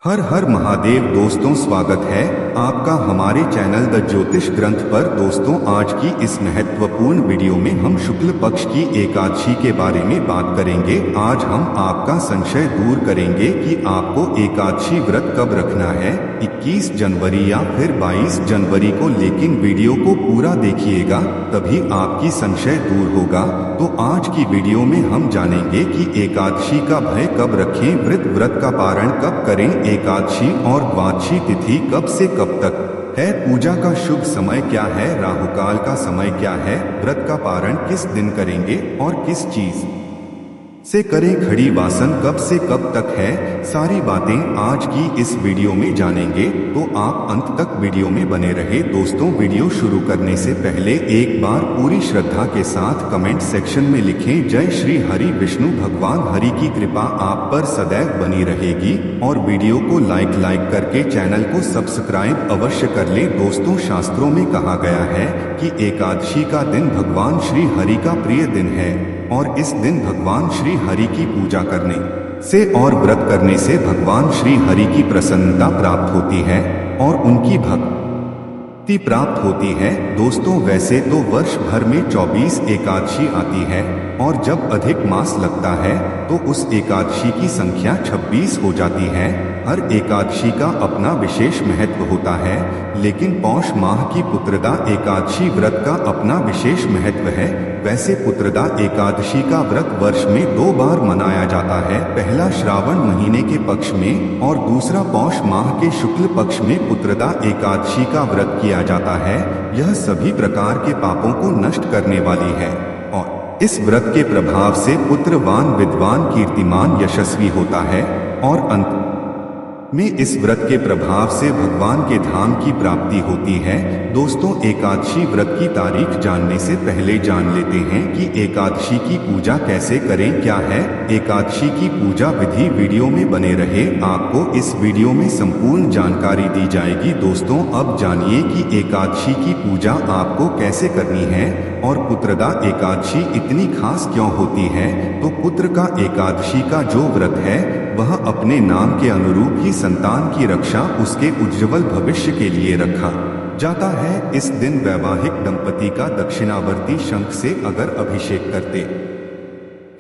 हर हर महादेव। दोस्तों, स्वागत है आपका हमारे चैनल द ज्योतिष ग्रंथ पर। दोस्तों, आज की इस महत्वपूर्ण वीडियो में हम शुक्ल पक्ष की एकादशी के बारे में बात करेंगे। आज हम आपका संशय दूर करेंगे कि आपको एकादशी व्रत कब रखना है, 21 जनवरी या फिर 22 जनवरी को। लेकिन वीडियो को पूरा देखिएगा, तभी आपकी संशय दूर होगा। तो आज की वीडियो में हम जानेंगे कि एकादशी का भय कब रखें, व्रत का पारण कब करें, एकादशी और द्वादशी तिथि कब से कब तक है, पूजा का शुभ समय क्या है, राहुकाल का समय क्या है, व्रत का पारण किस दिन करेंगे और किस चीज से करें, खड़ी वासन कब से कब तक है, सारी बातें आज की इस वीडियो में जानेंगे। तो आप अंत तक वीडियो में बने रहे। दोस्तों, वीडियो शुरू करने से पहले एक बार पूरी श्रद्धा के साथ कमेंट सेक्शन में लिखें, जय श्री हरि विष्णु भगवान हरि की कृपा आप पर सदैव बनी रहेगी। और वीडियो को लाइक करके चैनल को सब्सक्राइब अवश्य कर लें। दोस्तों, शास्त्रों में कहा गया है कि एकादशी का दिन भगवान श्री हरि का प्रिय दिन है और इस दिन भगवान श्री हरि की पूजा करने से और व्रत करने से भगवान श्री हरि की प्रसन्नता प्राप्त होती है और उनकी भक्ति प्राप्त होती है। दोस्तों, वैसे तो वर्ष भर में 24 एकादशी आती है और जब अधिक मास लगता है तो उस एकादशी की संख्या 26 हो जाती है। हर एकादशी का अपना विशेष महत्व होता है, लेकिन पौष माह की पुत्रदा एकादशी व्रत का अपना विशेष महत्व है। वैसे पुत्रदा एकादशी का व्रत वर्ष में 2 बार मनाया जाता है, पहला श्रावण महीने के पक्ष में और दूसरा पौष माह के शुक्ल पक्ष में पुत्रदा एकादशी का व्रत किया जाता है। यह सभी प्रकार के पापों को नष्ट करने वाली है और इस व्रत के प्रभाव से पुत्रवान, विद्वान, कीर्तिमान, यशस्वी होता है और अंत में इस व्रत के प्रभाव से भगवान के धाम की प्राप्ति होती है। दोस्तों, एकादशी व्रत की तारीख जानने से पहले जान लेते हैं कि एकादशी की पूजा कैसे करें, क्या है एकादशी की पूजा विधि। वीडियो में बने रहे, आपको इस वीडियो में संपूर्ण जानकारी दी जाएगी। दोस्तों, अब जानिए कि एकादशी की पूजा आपको कैसे करनी है और पुत्रदा एकादशी इतनी खास क्यों होती है। तो पुत्र का एकादशी का जो व्रत है वह अपने नाम के अनुरूप ही संतान की रक्षा, उसके उज्जवल भविष्य के लिए रखा जाता है। इस दिन वैवाहिक दंपति का दक्षिणावर्ती शंख से अगर अभिषेक करते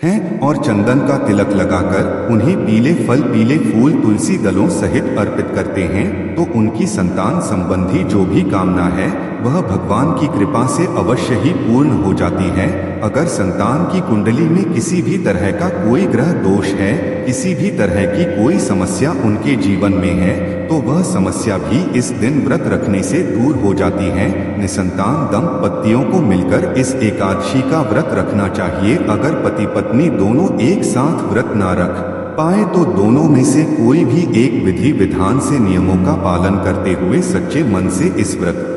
हैं और चंदन का तिलक लगाकर उन्हें पीले फल, पीले फूल, तुलसी दलों सहित अर्पित करते हैं तो उनकी संतान संबंधी जो भी कामना है वह भगवान की कृपा से अवश्य ही पूर्ण हो जाती है। अगर संतान की कुंडली में किसी भी तरह का कोई ग्रह दोष है, किसी भी तरह की कोई समस्या उनके जीवन में है, तो वह समस्या भी इस दिन व्रत रखने से दूर हो जाती है। निसंतान दंपतियों को मिलकर इस एकादशी का व्रत रखना चाहिए। अगर पति पत्नी दोनों एक साथ व्रत ना रख पाए तो दोनों में से कोई भी एक विधि विधान से नियमों का पालन करते हुए सच्चे मन से इस व्रत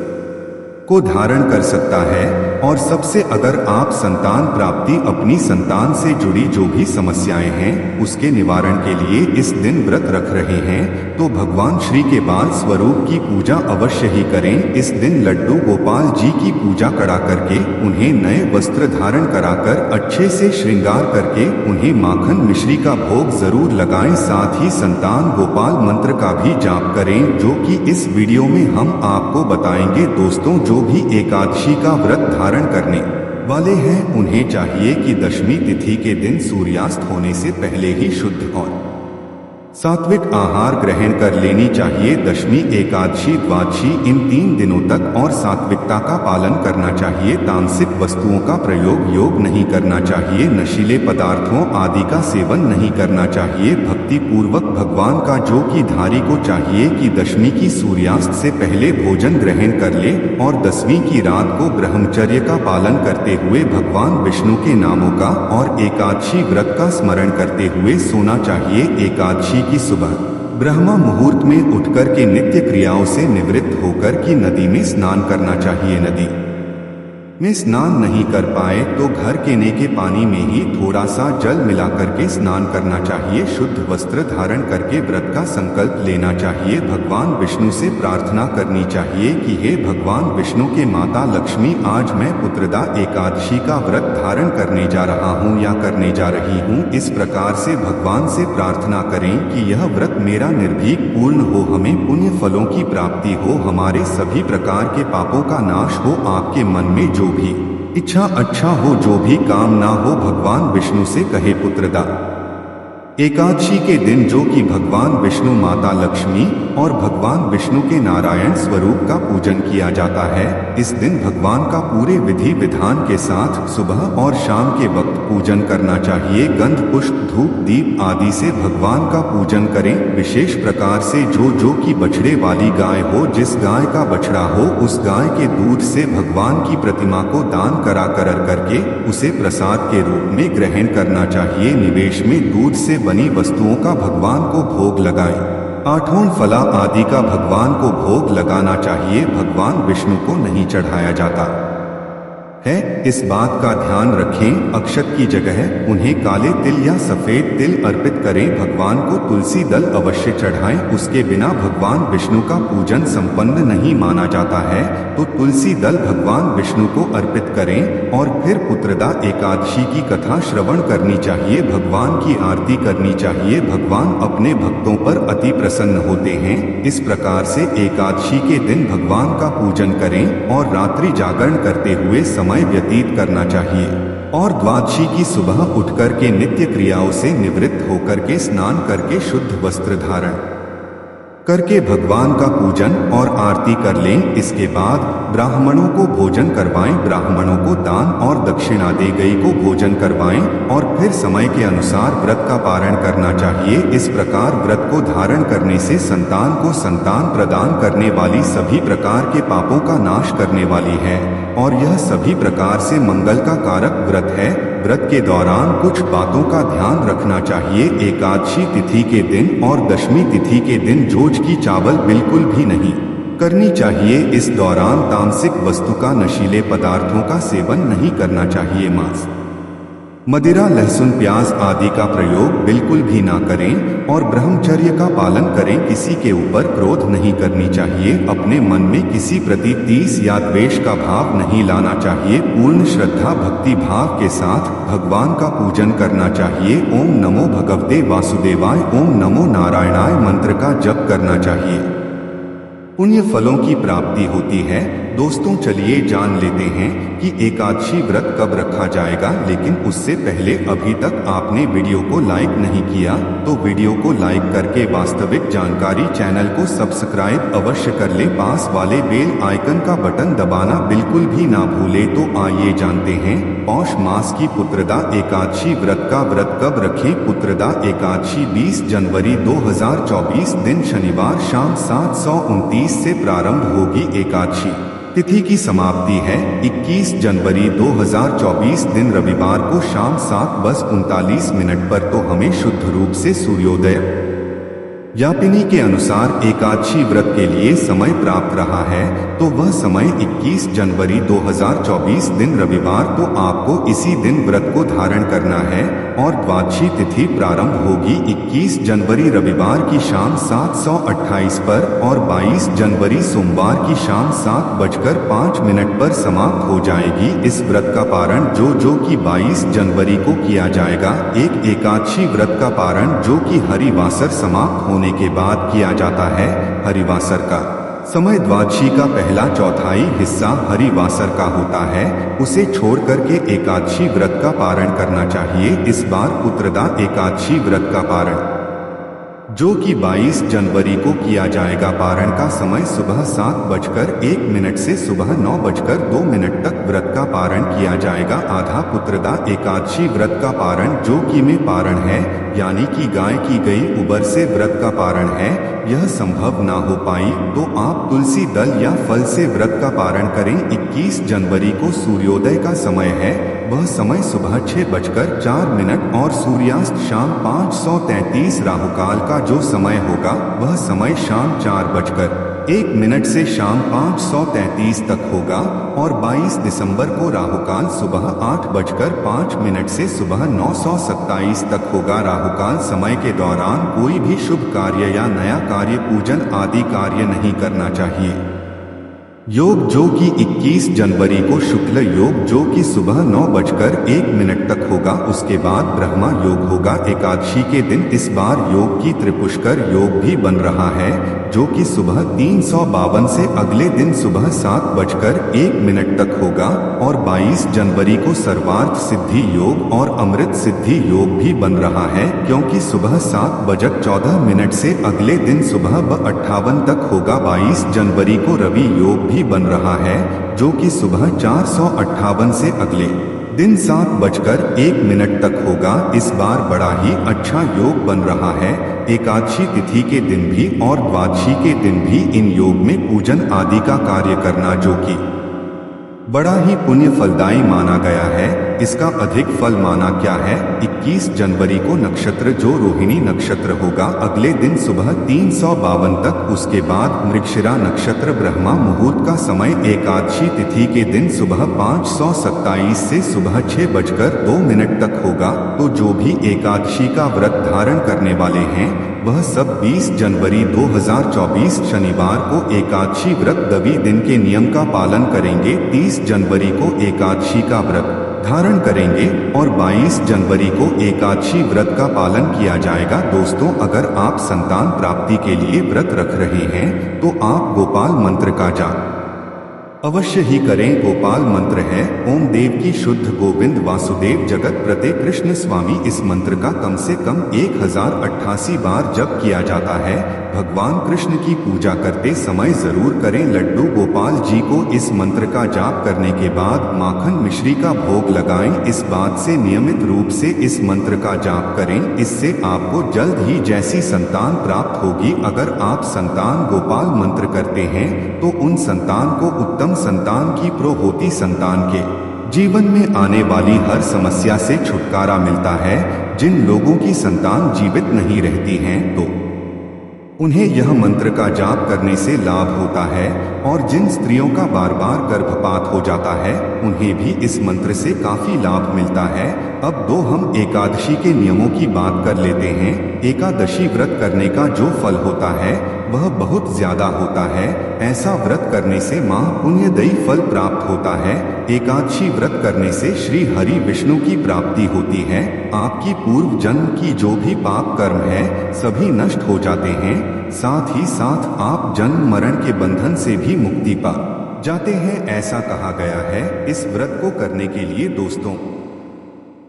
को धारण कर सकता है। और सबसे अगर आप संतान प्राप्ति, अपनी संतान से जुड़ी जो भी समस्याएं हैं उसके निवारण के लिए इस दिन व्रत रख रहे हैं तो भगवान श्री के बाल स्वरूप की पूजा अवश्य ही करें। इस दिन लड्डू गोपाल जी की पूजा करा करके उन्हें नए वस्त्र धारण कराकर अच्छे से श्रृंगार करके उन्हें माखन मिश्री का भोग जरूर लगाएं। साथ ही संतान गोपाल मंत्र का भी जाप करें, जो कि इस वीडियो में हम आपको बताएंगे। दोस्तों, जो भी एकादशी का व्रत धारण करने वाले हैं उन्हें चाहिए कि दशमी तिथि के दिन सूर्यास्त होने से पहले ही शुद्ध और सात्विक आहार ग्रहण कर लेनी चाहिए। दशमी, एकादशी, द्वादशी इन 3 दिनों तक और सात्विकता का पालन करना चाहिए। तामसिक वस्तुओं का प्रयोग योग नहीं करना चाहिए। नशीले पदार्थों आदि का सेवन नहीं करना चाहिए। भक्ति पूर्वक भगवान का जो कि धारी को चाहिए कि दशमी की सूर्यास्त से पहले भोजन ग्रहण कर ले और 10वीं की रात को ब्रह्मचर्य का पालन करते हुए भगवान विष्णु के नामों का और एकादशी व्रत का स्मरण करते हुए सोना चाहिए। एकादशी की सुबह ब्रह्म मुहूर्त में उठकर के नित्य क्रियाओं से निवृत्त होकर की नदी में स्नान करना चाहिए। नदी में स्नान नहीं कर पाए तो घर के नेके पानी में ही थोड़ा सा जल मिला करके स्नान करना चाहिए। शुद्ध वस्त्र धारण करके व्रत का संकल्प लेना चाहिए। भगवान विष्णु से प्रार्थना करनी चाहिए कि हे भगवान विष्णु के माता लक्ष्मी, आज मैं पुत्रदा एकादशी का व्रत धारण करने जा रहा हूँ या करने जा रही हूँ। इस प्रकार से भगवान से प्रार्थना करें कि यह व्रत मेरा निर्भीक पूर्ण हो, हमें पुण्य फलों की प्राप्ति हो, हमारे सभी प्रकार के पापों का नाश हो, आपके मन में जो भी इच्छा अच्छा हो, जो भी काम ना हो, भगवान विष्णु से कहे। पुत्रदा एकादशी के दिन जो कि भगवान विष्णु, माता लक्ष्मी और भगवान विष्णु के नारायण स्वरूप का पूजन किया जाता है। इस दिन भगवान का पूरे विधि विधान के साथ सुबह और शाम के वक्त पूजन करना चाहिए। गंध पुष्प धूप दीप आदि से भगवान का पूजन करें। विशेष प्रकार से जो की बछड़े वाली गाय हो, जिस गाय का बछड़ा हो, उस गाय के दूध से भगवान की प्रतिमा को दान करा करके उसे प्रसाद के रूप में ग्रहण करना चाहिए। निवेश में दूध से बनी वस्तुओं का भगवान को भोग लगाएं। आठों फला आदि का भगवान को भोग लगाना चाहिए, भगवान विष्णु को नहीं चढ़ाया जाता है। इस बात का ध्यान रखें, अक्षत की जगह उन्हें काले तिल या सफेद तिल अर्पित करें। भगवान को तुलसी दल अवश्य चढ़ाएं, उसके बिना भगवान विष्णु का पूजन संपन्न नहीं माना जाता है। तो तुलसी दल भगवान विष्णु को अर्पित करें और फिर पुत्रदा एकादशी की कथा श्रवण करनी चाहिए, भगवान की आरती करनी चाहिए। भगवान अपने भक्तों पर अति प्रसन्न होते हैं। इस प्रकार से एकादशी के दिन भगवान का पूजन करें और रात्रि जागरण करते हुए समय व्यतीत करना चाहिए। और द्वादशी की सुबह उठकर के नित्य क्रियाओं से निवृत्त होकर के स्नान करके शुद्ध वस्त्र धारण करके भगवान का पूजन और आरती कर लें। इसके बाद ब्राह्मणों को भोजन करवाएं, ब्राह्मणों को दान और दक्षिणा दे गई को भोजन करवाएं और फिर समय के अनुसार व्रत का पारण करना चाहिए। इस प्रकार व्रत को धारण करने से संतान को संतान प्रदान करने वाली, सभी प्रकार के पापों का नाश करने वाली है और यह सभी प्रकार से मंगल का कारक व्रत है। व्रत के दौरान कुछ बातों का ध्यान रखना चाहिए। एकादशी तिथि के दिन और दशमी तिथि के दिन जोज की चावल बिल्कुल भी नहीं करनी चाहिए। इस दौरान तामसिक वस्तु का, नशीले पदार्थों का सेवन नहीं करना चाहिए। मांस, मदिरा, लहसुन, प्याज आदि का प्रयोग बिल्कुल भी ना करें और ब्रह्मचर्य का पालन करें। किसी के ऊपर क्रोध नहीं करनी चाहिए। अपने मन में किसी प्रति तीस या द्वेष का भाव नहीं लाना चाहिए। पूर्ण श्रद्धा भक्ति भाव के साथ भगवान का पूजन करना चाहिए। ओम नमो भगवते वासुदेवाय, ओम नमो नारायणाय मंत्र का जप करना चाहिए। पुण्य फलों की प्राप्ति होती है। दोस्तों चलिए जान लेते हैं कि एकादशी व्रत कब रखा जाएगा। लेकिन उससे पहले अभी तक आपने वीडियो को लाइक नहीं किया तो वीडियो को लाइक करके वास्तविक जानकारी चैनल को सब्सक्राइब अवश्य कर ले। पास वाले बेल आइकन का बटन दबाना बिल्कुल भी ना भूले। तो आइए जानते हैं पौष मास की पुत्रदा एकादशी व्रत का व्रत कब रखें। पुत्रदा एकादशी 20 जनवरी 2024 दिन शनिवार शाम 7:29 से प्रारंभ होगी। एकादशी तिथि की समाप्ति है 21 जनवरी 2024 दिन रविवार को शाम 7:39 पर। तो हमें शुद्ध रूप से सूर्योदय यापिनी के अनुसार एकादशी व्रत के लिए समय प्राप्त रहा है। तो वह समय 21 जनवरी 2024 दिन रविवार, तो आपको इसी दिन व्रत को धारण करना है और द्वादशी तिथि प्रारंभ होगी 21 जनवरी रविवार की शाम 7:28 पर और 22 जनवरी सोमवार की शाम 7:05 पर समाप्त हो जाएगी। इस व्रत का पारण जो कि 22 जनवरी को किया जाएगा। एक एकादशी व्रत का पारण जो कि हरिवासर समाप्त होने के बाद किया जाता है। हरिवासर का समय द्वादशी का पहला चौथाई हिस्सा हरिवासर का होता है। उसे छोड़ करके एकादशी व्रत का पारण करना चाहिए। इस बार पुत्रदा एकादशी व्रत का पारण जो कि 22 जनवरी को किया जाएगा। पारण का समय सुबह 7:01 से सुबह 9:02 तक व्रत का पारण किया जाएगा। आधा पुत्रदा एकादशी व्रत का पारण जो कि में पारण है, यानी कि गाय की गई उबर से व्रत का पारण है, यह संभव ना हो पाई तो आप तुलसी दल या फल से व्रत का पारण करें। 21 जनवरी को सूर्योदय का समय है। वह समय सुबह 6:04 और सूर्यास्त शाम 5:33 राहुकाल का जो समय होगा वह समय शाम 4:00 1 मिनट से शाम 5:33 तक होगा और 22 दिसंबर को राहुकाल सुबह 8:05 से सुबह 9:27 तक होगा। राहुकाल समय के दौरान कोई भी शुभ कार्य या नया कार्य, पूजन आदि कार्य नहीं करना चाहिए। योग जो कि 21 जनवरी को शुक्ल योग जो कि सुबह 9:01 तक होगा। उसके बाद ब्रह्मा योग होगा एकादशी के दिन। इस बार योग की त्रिपुष्कर योग भी बन रहा है जो कि सुबह 352 से अगले दिन सुबह 7:01 तक होगा। और 22 जनवरी को सर्वार्थ सिद्धि योग और अमृत सिद्धि योग भी बन रहा है क्योंकि सुबह 7:14 से अगले दिन सुबह 58 तक होगा। 22 जनवरी को रवि योग भी बन रहा है जो कि सुबह 458 से अगले दिन 7:01 तक होगा। इस बार बड़ा ही अच्छा योग बन रहा है। एकादशी तिथि के दिन भी और द्वादशी के दिन भी इन योग में पूजन आदि का कार्य करना जो कि बड़ा ही पुण्य फलदायी माना गया है। इसका अधिक फल माना क्या है? 21 जनवरी को नक्षत्र जो रोहिणी नक्षत्र होगा अगले दिन सुबह 352 तक। उसके बाद मृगशिरा नक्षत्र ब्रह्मा मुहूर्त का समय एकादशी तिथि के दिन सुबह 5:27 से सुबह 6:02 तक होगा। तो जो भी एकादशी का व्रत धारण करने वाले हैं वह सब 20 जनवरी 2024 शनिवार को एकादशी व्रत दवी दिन के नियम का पालन करेंगे। 30 जनवरी को एकादशी का व्रत धारण करेंगे और 22 जनवरी को एकादशी व्रत का पालन किया जाएगा। दोस्तों, अगर आप संतान प्राप्ति के लिए व्रत रख रहे हैं तो आप गोपाल मंत्र का जाप अवश्य ही करें। गोपाल मंत्र है ओम देवकी शुद्ध गोविंद वासुदेव जगत प्रते कृष्ण स्वामी। इस मंत्र का कम से कम 1088 बार जप किया जाता है। भगवान कृष्ण की पूजा करते समय जरूर करें। लड्डू गोपाल जी को इस मंत्र का जाप करने के बाद माखन मिश्री का भोग लगाएं। इस बात से नियमित रूप से इस मंत्र का जाप करें। इससे आपको जल्द ही जैसी संतान प्राप्त होगी। अगर आप संतान गोपाल मंत्र करते हैं तो उन संतान को उत्तम संतान की होती संतान के जीवन में आने वाली हर समस्या से छुटकारा मिलता है। जिन लोगों की संतान जीवित नहीं रहती हैं तो उन्हें यह मंत्र का जाप करने से लाभ होता है और जिन स्त्रियों का बार बार गर्भपात हो जाता है उन्हें भी इस मंत्र से काफी लाभ मिलता है। अब दो हम एकादशी के नियमों की बात कर लेते हैं। एकादशी व्रत करने का जो फल होता है वह बहुत ज्यादा होता है। ऐसा व्रत करने से महापुण्यदायी फल प्राप्त होता है। एकादशी व्रत करने से श्री हरि विष्णु की प्राप्ति होती है। आपकी पूर्व जन्म की जो भी पाप कर्म है सभी नष्ट हो जाते हैं। साथ ही साथ आप जन्म मरण के बंधन से भी मुक्ति पा जाते हैं, ऐसा कहा गया है। इस व्रत को करने के लिए दोस्तों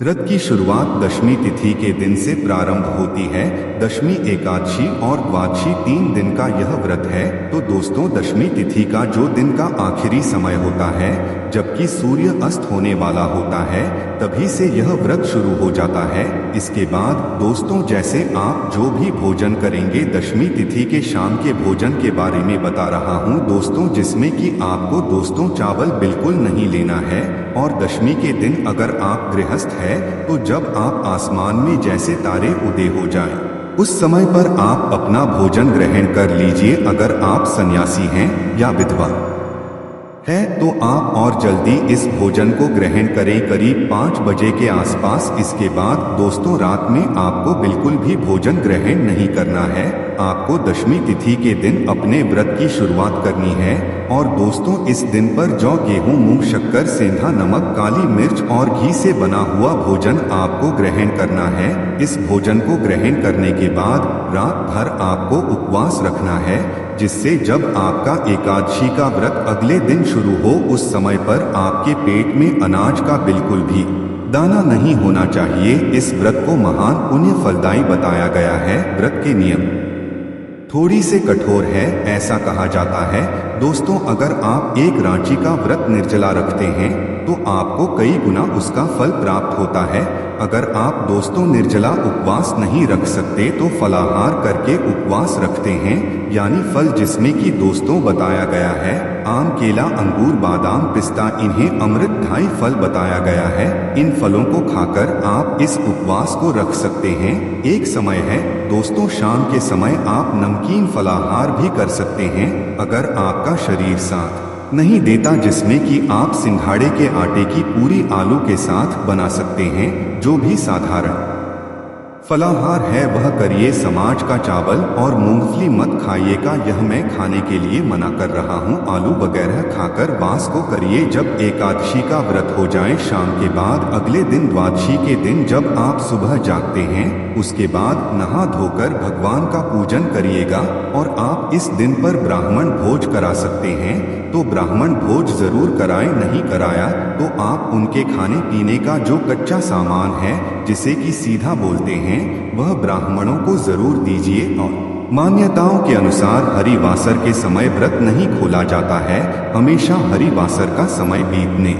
व्रत की शुरुआत दशमी तिथि के दिन से प्रारंभ होती है। दशमी एकादशी और द्वादशी 3 दिन का यह व्रत है। तो दोस्तों दशमी तिथि का जो दिन का आखिरी समय होता है जबकि सूर्य अस्त होने वाला होता है तभी से यह व्रत शुरू हो जाता है। इसके बाद दोस्तों जैसे आप जो भी भोजन करेंगे दशमी तिथि के शाम के भोजन के बारे में बता रहा हूँ दोस्तों, जिसमें कि आपको दोस्तों चावल बिल्कुल नहीं लेना है। और दशमी के दिन अगर आप गृहस्थ है तो जब आप आसमान में जैसे तारे उदय हो जाएं, उस समय पर आप अपना भोजन ग्रहण कर लीजिए। अगर आप सन्यासी हैं या विधवा है तो आप और जल्दी इस भोजन को ग्रहण करें करीब 5 बजे के आसपास। इसके बाद दोस्तों रात में आपको बिल्कुल भी भोजन ग्रहण नहीं करना है। आपको दशमी तिथि के दिन अपने व्रत की शुरुआत करनी है। और दोस्तों इस दिन पर जौ, गेहूं, मूंग, शक्कर, सेंधा, नमक, काली मिर्च और घी से बना हुआ भोजन आपको ग्रहण करना है। इस भोजन को ग्रहण करने के बाद रात भर आपको उपवास रखना है, जिससे जब आपका एकादशी का व्रत अगले दिन शुरू हो उस समय पर आपके पेट में अनाज का बिल्कुल भी दाना नहीं होना चाहिए। इस व्रत को महान पुण्य फलदायी बताया गया है। व्रत के नियम थोड़ी से कठोर है, ऐसा कहा जाता है। दोस्तों अगर आप एक रांची का व्रत निर्जला रखते हैं तो आपको कई गुना उसका फल प्राप्त होता है। अगर आप दोस्तों निर्जला उपवास नहीं रख सकते तो फलाहार करके उपवास रखते हैं, यानी फल जिसमें कि दोस्तों बताया गया है आम, केला, अंगूर, बादाम, पिस्ता, इन्हें अमृतधायी फल बताया गया है। इन फलों को खाकर आप इस उपवास को रख सकते हैं। एक समय है दोस्तों, शाम के समय आप नमकीन फलाहार भी कर सकते हैं अगर आपका शरीर साथ नहीं देता, जिसमें कि आप सिंघाड़े के आटे की पूरी आलू के साथ बना सकते हैं। जो भी साधारण फलाहार है वह करिए। समाज का चावल और मूंगफली मत खाइएगा, यह मैं खाने के लिए मना कर रहा हूँ। आलू वगैरह खाकर वास को करिए। जब एकादशी का व्रत हो जाए शाम के बाद अगले दिन द्वादशी के दिन जब आप सुबह जागते हैं उसके बाद नहा धोकर भगवान का पूजन करिएगा। और आप इस दिन पर ब्राह्मण भोज करा सकते हैं तो ब्राह्मण भोज जरूर कराएं, नहीं कराया तो आप उनके खाने पीने का जो कच्चा सामान है जिसे कि सीधा बोलते हैं वह ब्राह्मणों को जरूर दीजिए। और मान्यताओं के अनुसार हरिवासर के समय व्रत नहीं खोला जाता है, हमेशा हरिवासर का समय बीतने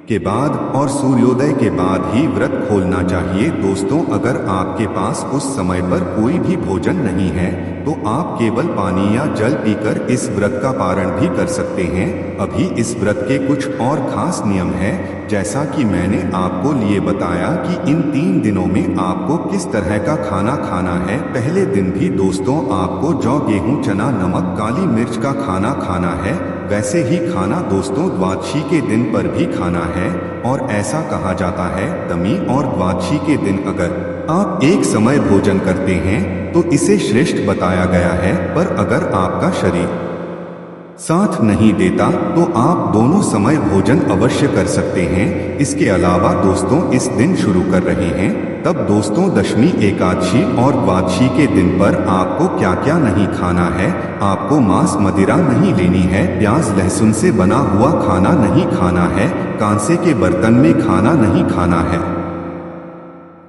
के बाद और सूर्योदय के बाद ही व्रत खोलना चाहिए। दोस्तों, अगर आपके पास उस समय पर कोई भी भोजन नहीं है तो आप केवल पानी या जल पीकर इस व्रत का पारण भी कर सकते हैं। अभी इस व्रत के कुछ और खास नियम है, जैसा कि मैंने आपको लिए बताया कि इन 3 दिनों में आपको किस तरह का खाना खाना है। पहले दिन भी दोस्तों आपको जौ, गेहूं, चना, नमक, काली मिर्च का खाना खाना है। वैसे ही खाना दोस्तों द्वादशी के दिन पर भी खाना है। और ऐसा कहा जाता है दमी और द्वादशी के दिन अगर आप एक समय भोजन करते हैं तो इसे श्रेष्ठ बताया गया है, पर अगर आपका शरीर साथ नहीं देता तो आप दोनों समय भोजन अवश्य कर सकते हैं। इसके अलावा दोस्तों इस दिन शुरू कर रहे हैं तब दोस्तों दशमी, एकादशी और द्वादशी के दिन पर आपको क्या क्या नहीं खाना है। आपको मांस, मदिरा नहीं लेनी है, प्याज लहसुन से बना हुआ खाना नहीं खाना है, कांसे के बर्तन में खाना नहीं खाना है।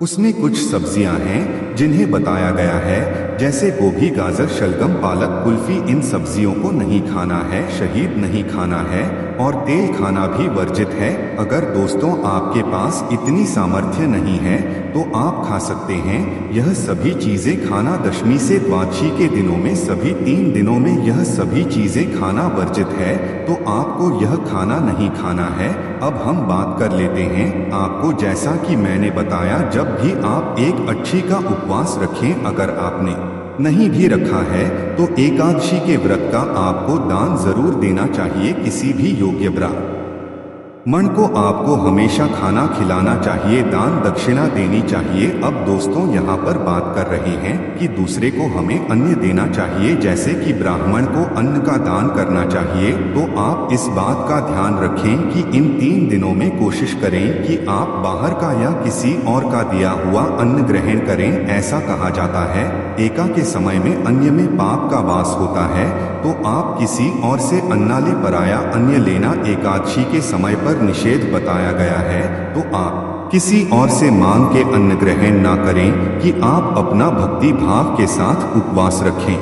उसमें कुछ सब्जियां हैं जिन्हें बताया गया है जैसे गोभी, गाजर, शलगम, पालक, कुल्फी, इन सब्जियों को नहीं खाना है। शहीद नहीं खाना है और तेल खाना भी वर्जित है। अगर दोस्तों आपके पास इतनी सामर्थ्य नहीं है तो आप खा सकते हैं यह सभी चीजें खाना। दशमी से द्वादशी के दिनों में सभी 3 दिनों में यह सभी चीजें खाना वर्जित है, तो आपको यह खाना नहीं खाना है। अब हम बात कर लेते हैं आपको, जैसा कि मैंने बताया, जब भी आप एक अच्छी का उपवास रखें, अगर आपने नहीं भी रखा है तो एकादशी के व्रत का आपको दान जरूर देना चाहिए। किसी भी योग्य ब्राह्मण को आपको हमेशा खाना खिलाना चाहिए, दान दक्षिणा देनी चाहिए। अब दोस्तों यहाँ पर बात कर रहे हैं कि दूसरे को हमें अन्न देना चाहिए, जैसे कि ब्राह्मण को अन्न का दान करना चाहिए। तो आप इस बात का ध्यान रखें कि इन 3 दिनों में कोशिश करें कि आप बाहर का या किसी और का दिया हुआ अन्न ग्रहण करें। ऐसा कहा जाता है एका के समय में अन्न में पाप का वास होता है, तो आप किसी और से अन्नाले पराया अन्न लेना एकादशी के समय पर निषेध बताया गया है। तो आप किसी और से मांग के अन्न ग्रहण ना करें कि आप अपना भक्ति भाव के साथ उपवास रखें।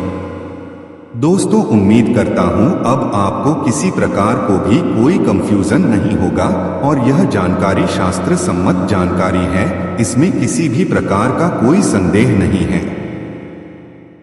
दोस्तों, उम्मीद करता हूं अब आपको किसी प्रकार को भी कोई कंफ्यूजन नहीं होगा और यह जानकारी शास्त्र सम्मत जानकारी है, इसमें किसी भी प्रकार का कोई संदेह नहीं है।